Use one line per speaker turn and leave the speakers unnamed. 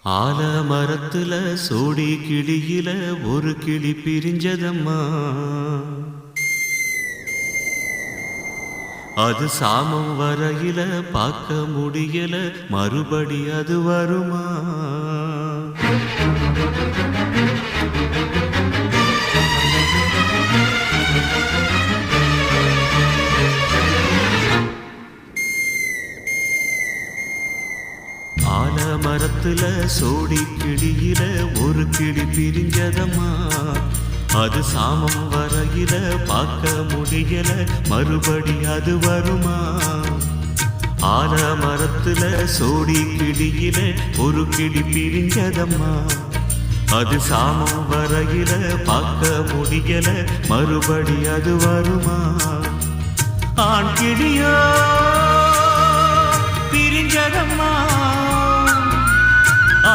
ஆலமரத்துல சோடி கிளியில ஒரு கிளி பிரிஞ்சதம்மா. அது சாமம் வரையில பார்க்க முடியல, மறுபடி அது வருமா? ஆலமரத்துல சோடி கிளியில ஒரு கிளி பிரிஞ்சதம்மா. அது சாமம் வரையில பார்க்க முடியல, மறுபடி அது வருமா? ஆலமரத்துல சோடி கிளியில ஒரு கிளி பிரிஞ்சதம்மா. அது சாமம் வரையில பார்க்க முடியல, மறுபடி அது வருமா? ஆண் கிளியோ பிரிஞ்சதம்மா.